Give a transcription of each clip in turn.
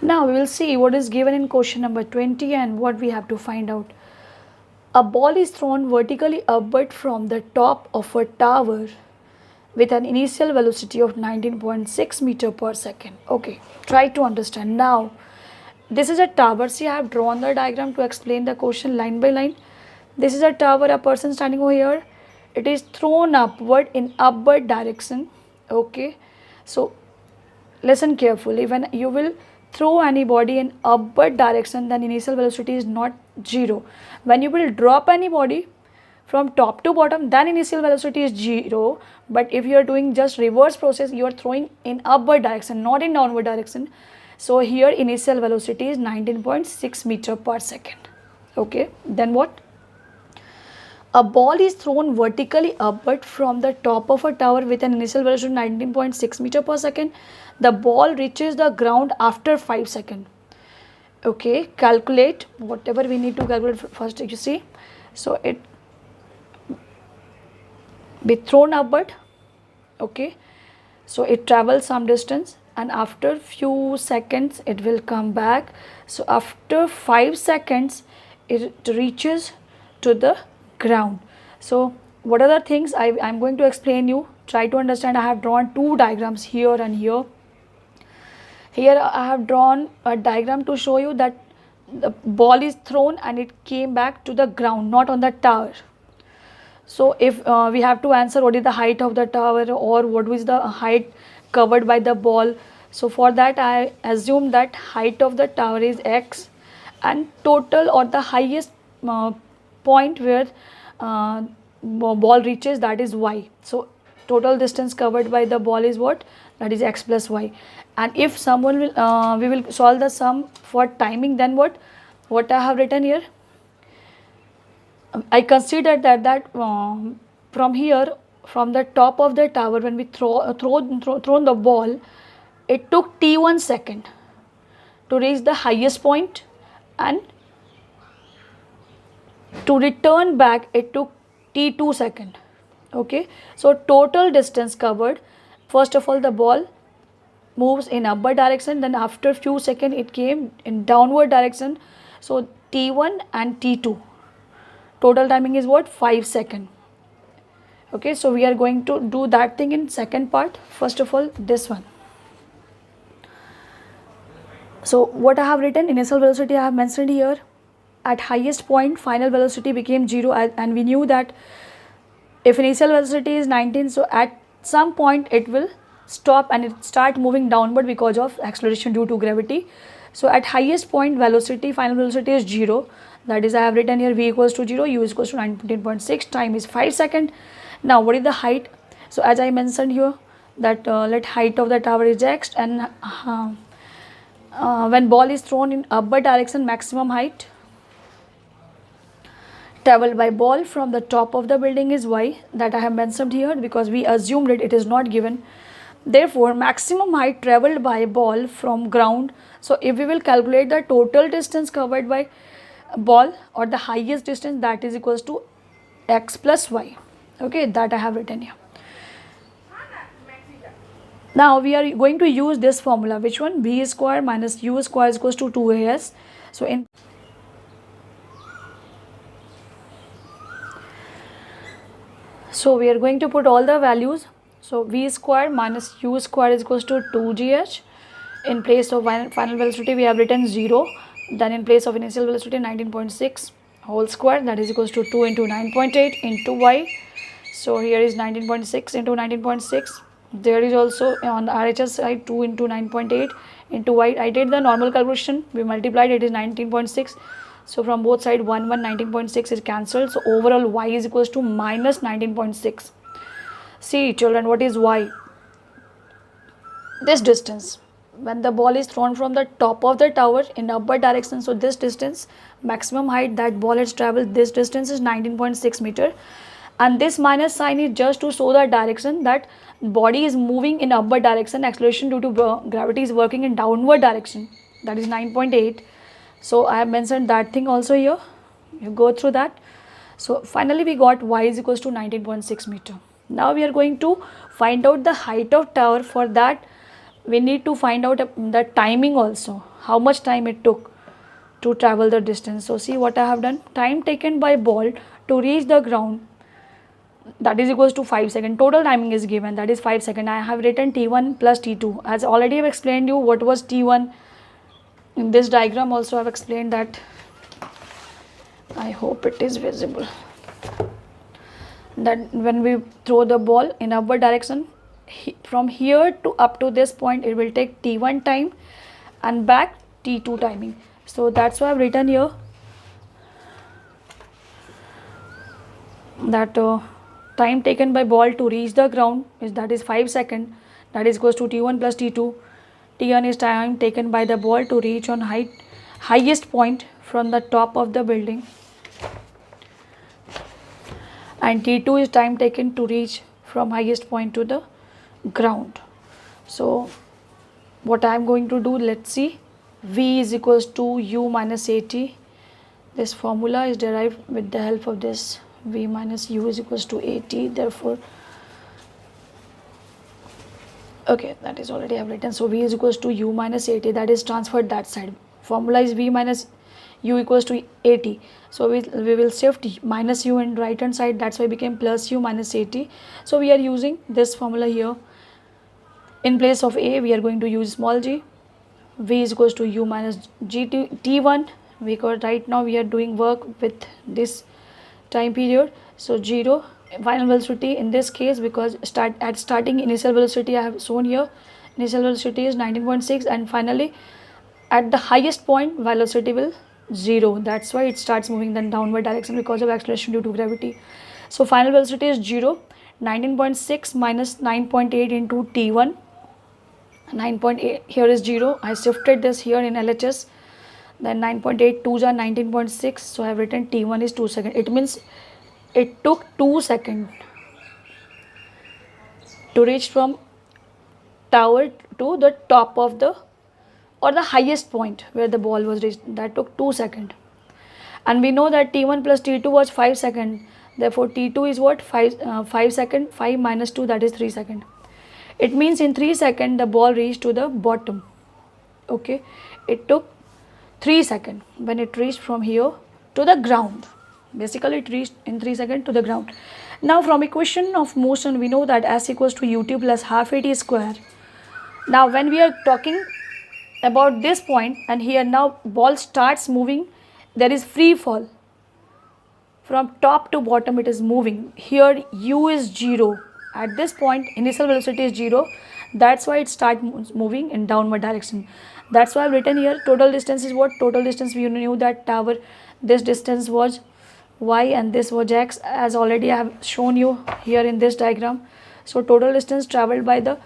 Now we will see what is given in question number 20 and what we have to find out. A ball is thrown vertically upward from the top of a tower with an initial velocity of 19.6 meter per second. Okay, try to understand. Now, this is a tower. See, I have drawn the diagram to explain the question line by line. This is a tower, a person standing over here. It is thrown upward in upward direction. Okay, so listen carefully. When you will throw anybody in upward direction, then initial velocity is not zero. When you will drop anybody from top to bottom, then initial velocity is zero. But if you are doing just reverse process, you are throwing in upward direction, not in downward direction. So here initial velocity is 19.6 meter per second. Okay, then what? A ball is thrown vertically upward from the top of a tower with an initial velocity of 19.6 meter per second. The ball reaches the ground after 5 seconds. Okay, calculate whatever we need to calculate first. You see, so it be thrown upward. Okay, so it travels some distance and after few seconds it will come back. So after 5 seconds it reaches to the ground. So what are the things I'm going to explain you? Try to understand. I have drawn two diagrams here and here. Here I have drawn a diagram to show you that the ball is thrown and it came back to the ground, not on the tower. So if we have to answer what is the height of the tower or what is the height covered by the ball. So for that I assume that height of the tower is x and total or the highest point where ball reaches, that is y. So total distance covered by the ball is what? That is x plus y. And if someone will we will solve the sum for timing, then what I have written here, I consider that from here, from the top of the tower, when we thrown the ball, it took t1 second to reach the highest point, and to return back it took t2 second. Okay, so total distance covered, first of all the ball moves in upward direction, then after few seconds it came in downward direction. So t1 and t2, total timing is what? 5 seconds. Okay, so we are going to do that thing in second part. First of all, this one. So what I have written, initial velocity I have mentioned here. At highest point final velocity became 0, and we knew that if initial velocity is 19, so at some point it will stop and it start moving downward because of acceleration due to gravity. So at highest point velocity, final velocity is 0. That is, I have written here v equals to 0, u is equals to 19.6, time is 5 seconds. Now what is the height? So as I mentioned here that let height of the tower is x, and when ball is thrown in upward direction, maximum height traveled by ball from the top of the building is y, that I have mentioned here because we assumed it is not given. Therefore maximum height traveled by ball from ground. So if we will calculate the total distance covered by ball or the highest distance, that is equals to x plus y. Okay, that I have written here. Now we are going to use this formula. Which one? B square minus u square is equals to 2as. So we are going to put all the values. So v square minus u square is equals to 2gh. In place of final velocity we have written 0. Then in place of initial velocity 19.6 whole square, that is equals to 2 into 9.8 into y. So here is 19.6 into 19.6. There is also on the RHS side 2 into 9.8 into y. I did the normal calculation. We multiplied, it is 19.6. So from both sides 19.6 is cancelled. So overall y is equals to minus 19.6. See children, what is y? This distance. When the ball is thrown from the top of the tower in upward direction, so this distance, maximum height that ball has traveled, this distance is 19.6 meter, and this minus sign is just to show the direction that body is moving in upward direction, acceleration due to gravity is working in downward direction, that is 9.8. So I have mentioned that thing also here, you go through that. So finally we got y is equals to 19.6 meter. Now we are going to find out the height of tower. For that we need to find out the timing also, how much time it took to travel the distance. So see what I have done, time taken by ball to reach the ground, that is equals to 5 seconds. Total timing is given, that is 5 seconds. I have written t1 plus t2. As already I have explained you what was t1 in this diagram, also I have explained that. I hope it is visible, that when we throw the ball in upward direction, from here to up to this point it will take t1 time and back t2 timing. So that's why I have written here that time taken by ball to reach the ground is, that is 5 seconds, that is equals to t1 plus t2. t1 is time taken by the ball to reach on highest point from the top of the building, and t2 is time taken to reach from highest point to the ground. So what I am going to do, let's see. V is equals to u minus at. This formula is derived with the help of this. V minus u is equals to at, therefore, okay, that is already I have written. So V is equals to u minus at, that is transferred that side. Formula is V minus u equals to at. So we will shift minus u in right hand side, that's why it became plus u minus at. So we are using this formula here. In place of a, we are going to use small g. V is equals to u minus t1, because right now we are doing work with this time period. So 0 final velocity in this case, because starting initial velocity I have shown here, initial velocity is 19.6, and finally at the highest point velocity will 0. That's why it starts moving in the downward direction because of acceleration due to gravity. So final velocity is 0. 19.6 minus 9.8 into t1. 9.8 here is 0. I shifted this here in LHS. Then 9.8 2s are 19.6. So I have written t1 is 2 seconds. It means it took 2 seconds to reach from tower to the top of the, or the highest point where the ball was reached. That took 2 seconds. And we know that t1 plus t2 was 5 seconds. Therefore t2 is what? 5 seconds. 5 minus 2, that is 3 seconds. It means in 3 seconds the ball reached to the bottom. Okay, it took 3 seconds when it reached from here to the ground. Basically it reached in 3 seconds to the ground. Now from equation of motion we know that s equals to ut plus half at square. Now when we are talking about this point, and here now ball starts moving, there is free fall. From top to bottom it is moving. Here u is 0. At this point initial velocity is 0. That's why it starts moving in downward direction. That's why I've written here total distance is what? Total distance, we knew that tower, this distance was y and this was x, as already I have shown you here in this diagram. So total distance traveled by the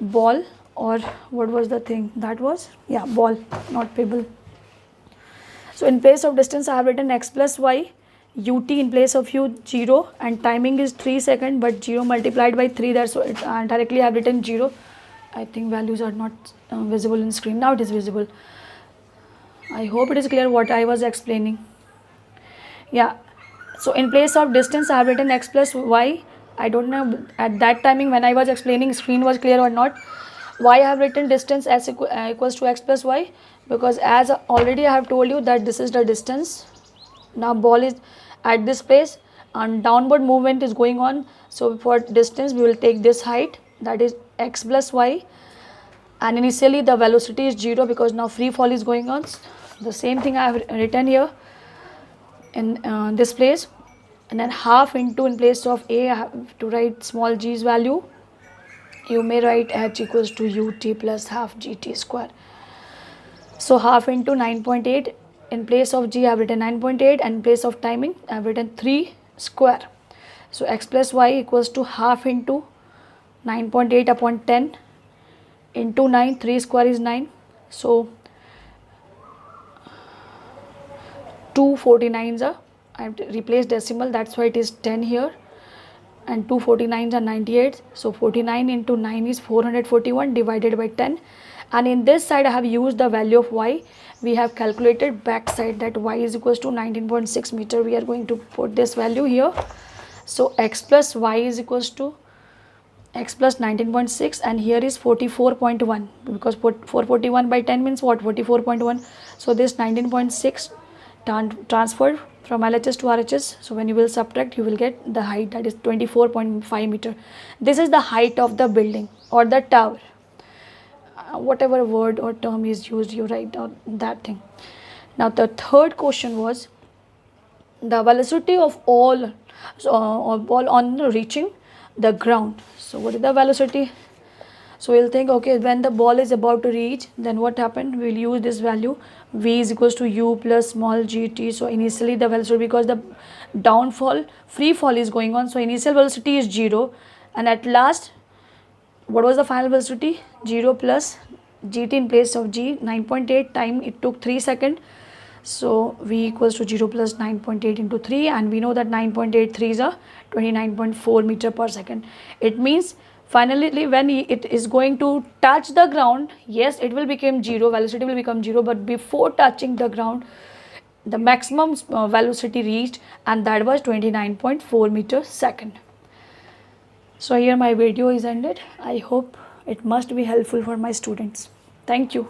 ball, or what was the thing? That was, yeah, ball, not pebble. So in place of distance I have written x plus y, ut in place of u 0, and timing is 3 seconds, but 0 multiplied by 3, that's what directly I have written 0. I think values are not visible in screen. Now it is visible. I hope it is clear what I was explaining. Yeah, so in place of distance I have written x plus y. I don't know at that timing when I was explaining screen was clear or not. Why I have written distance as equals to x plus y? Because as already I have told you that this is the distance. Now ball is at this place and downward movement is going on. So for distance we will take this height, that is x plus y, and initially the velocity is 0 because now free fall is going on. The same thing I have written here in this place, and then half into, in place of a I have to write small g's value. You may write h equals to ut plus half gt square. So half into 9.8, in place of g I have written 9.8, and in place of timing I have written 3 square. So x plus y equals to half into 9.8 upon 10 into 9, 3 square is 9. So 249s are, I have replaced decimal, that's why it is 10 here, and 249s are 98. So 49 into 9 is 441 divided by 10, and in this side I have used the value of y. We have calculated back side that y is equals to 19.6 meter. We are going to put this value here. So x plus y is equals to x plus 19.6, and here is 44.1, because 441 by 10 means what, 44.1. So this 19.6 transferred from LHS to RHS. So when you will subtract, you will get the height, that is 24.5 meter. This is the height of the building or the tower. Whatever word or term is used, you write down that thing. Now the third question was the velocity of all ball on reaching the ground. So what is the velocity? So we'll think, okay, when the ball is about to reach, then what happened? We'll use this value, v is equals to u plus small gt. So initially the velocity, because the downfall, free fall is going on, so initial velocity is 0, and at last what was the final velocity? 0 plus gt in place of g, 9.8 time it took 3 seconds. So v equals to 0 plus 9.8 into 3, and we know that 9.83 is a 29.4 meter per second. It means finally when it is going to touch the ground, yes, it will become 0, velocity will become 0, but before touching the ground, the maximum velocity reached, and that was 29.4 meter second. So here my video is ended. I hope it must be helpful for my students. Thank you.